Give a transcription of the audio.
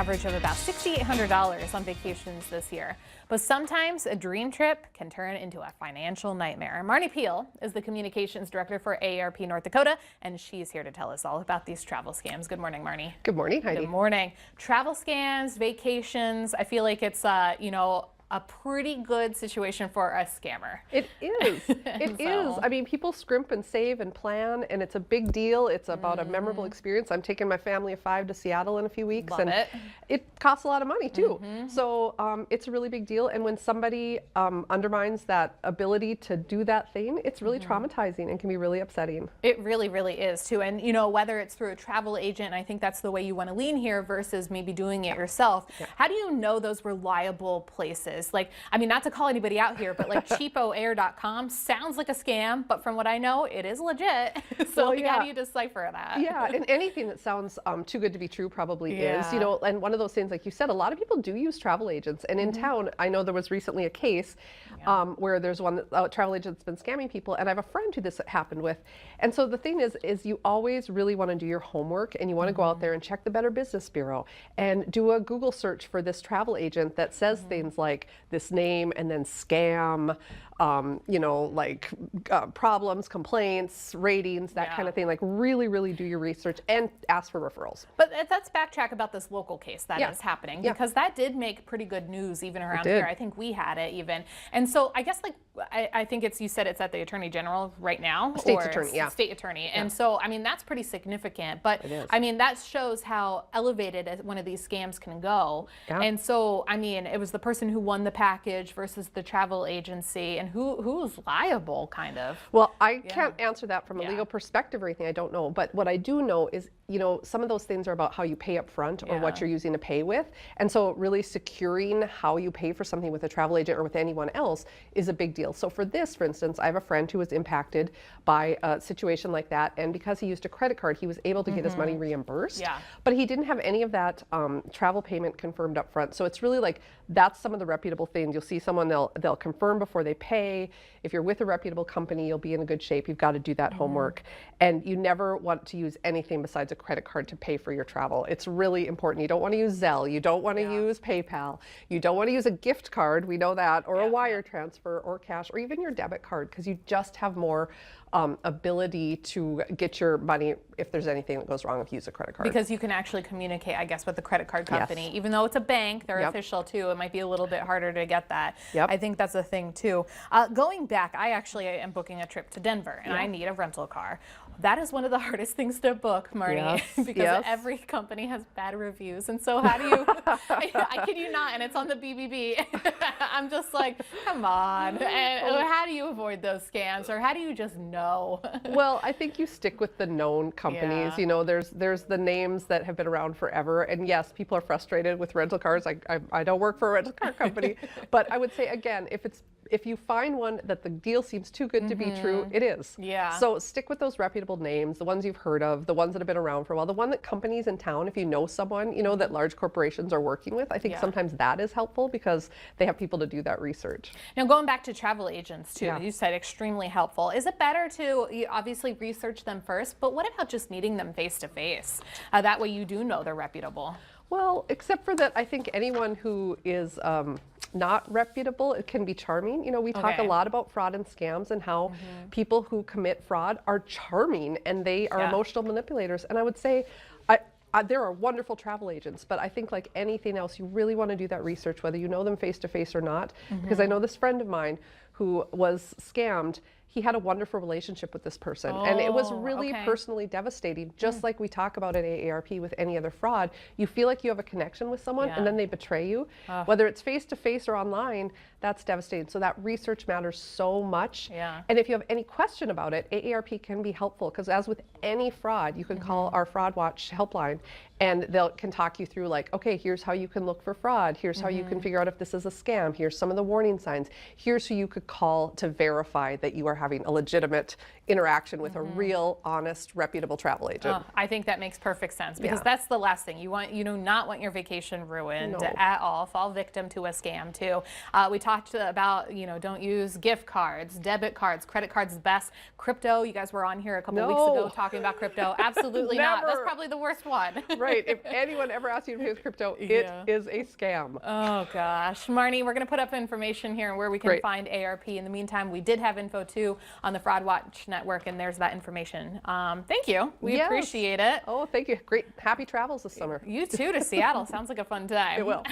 Average of about $6,800 on vacations this year. But sometimes a dream trip can turn into a financial nightmare. Marnie Peel is the communications director for AARP North Dakota, and she's here to tell us all about these travel scams. Good morning, Marnie. Good morning, Heidi. Good morning. Travel scams, vacations, I feel like it's, a pretty good situation for a scammer. It is. It is. I mean, people scrimp and save and plan, and it's a big deal. It's about a memorable experience. I'm taking my family of 5 to Seattle in a few weeks, Love and it costs a lot of money too. So it's a really big deal. And when somebody undermines that ability to do that thing, it's really traumatizing and can be really upsetting. It really, really is too. And whether it's through a travel agent, I think that's the way you want to lean here versus maybe doing it yourself. How do you know those reliable places? Like, I mean, not to call anybody out here, but like cheapoair.com sounds like a scam, but from what I know, it is legit. So how do you decipher that? Yeah, and anything that sounds too good to be true probably is, and one of those things, like you said, a lot of people do use travel agents. And in town, I know there was recently a case where there's one travel agent's been scamming people, and I have a friend who this happened with. And so the thing is you always really want to do your homework, and you want to go out there and check the Better Business Bureau and do a Google search for this travel agent that says things like this name and then scam, problems, complaints, ratings, that kind of thing. Like really, really do your research and ask for referrals. But let's backtrack about this local case that is happening, because that did make pretty good news even around here. I think we had it even. And so I guess I think you said it's at the Attorney General right now. State's attorney, State attorney. And so, I mean, that's pretty significant. But I mean, that shows how elevated one of these scams can go. And so, I mean, it was the person who won the package versus the travel agency, and who's liable, kind of. Well, I can't answer that from a legal perspective or anything. I don't know. But what I do know is, some of those things are about how you pay up front or what you're using to pay with. And so really securing how you pay for something with a travel agent or with anyone else is a big deal. So for this, for instance, I have a friend who was impacted by a situation like that. And because he used a credit card, he was able to get his money reimbursed. But he didn't have any of that travel payment confirmed up front. So it's really like, that's some of the reputable things. You'll see someone, they'll confirm before they pay. If you're with a reputable company, you'll be in a good shape. You've got to do that homework. And you never want to use anything besides a credit card to pay for your travel. It's really important. You don't want to use Zelle. You don't want to use PayPal. You don't want to use a gift card. We know that, or a wire transfer or cash, or even your debit card, because you just have more ability to get your money if there's anything that goes wrong if you use a credit card. Because you can actually communicate, I guess, with the credit card company. Even though it's a bank, they're official too. It might be a little bit harder to get that. I think that's a thing too. Going back, I actually am booking a trip to Denver, and I need a rental car. That is one of the hardest things to book, Marnie, because every company has bad reviews. And so how do you, I kid you not, and it's on the BBB. I'm just like, come on. And how do you avoid those scams, or how do you just know? Well, I think you stick with the known companies. There's the names that have been around forever. And yes, people are frustrated with rental cars. I don't work for a rental car company. But I would say, again, if you find one that the deal seems too good to be true, it is. So stick with those reputable names, the ones you've heard of, the ones that have been around for a while, the one that companies in town, if you know someone, that large corporations are working with. I think sometimes that is helpful because they have people to do that research. Now, going back to travel agents too, you said extremely helpful. Is it better to obviously research them first, but what about just meeting them face to face? That way you do know they're reputable. Well, except for that, I think anyone who is not reputable, it can be charming. We talk a lot about fraud and scams and how people who commit fraud are charming and they are emotional manipulators. And I would say there are wonderful travel agents, but I think like anything else, you really want to do that research, whether you know them face to face or not. Because I know this friend of mine who was scammed. He had a wonderful relationship with this person, and it was really personally devastating. Just like we talk about at AARP with any other fraud, you feel like you have a connection with someone and then they betray you. Whether it's face to face or online, that's devastating. So that research matters so much. And if you have any question about it, AARP can be helpful, because as with any fraud, you can call our Fraud Watch helpline, and they can talk you through like, okay, here's how you can look for fraud. Here's how you can figure out if this is a scam. Here's some of the warning signs. Here's who you could call to verify that you are having a legitimate interaction with a real, honest, reputable travel agent. Oh, I think that makes perfect sense, because that's the last thing you want. You do not want your vacation ruined at all. Fall victim to a scam too. We talked about, don't use gift cards, debit cards, credit cards. Best. Crypto. You guys were on here a couple weeks ago talking about crypto. Absolutely not. That's probably the worst one. Right. If anyone ever asks you to pay with crypto, it is a scam. Oh gosh, Marnie, we're going to put up information here where we can find AARP. In the meantime, we did have info too on the Fraud Watch Network, and there's that information. Thank you. We appreciate it. Oh, thank you. Great. Happy travels this summer. You too to Seattle. Sounds like a fun time. It will.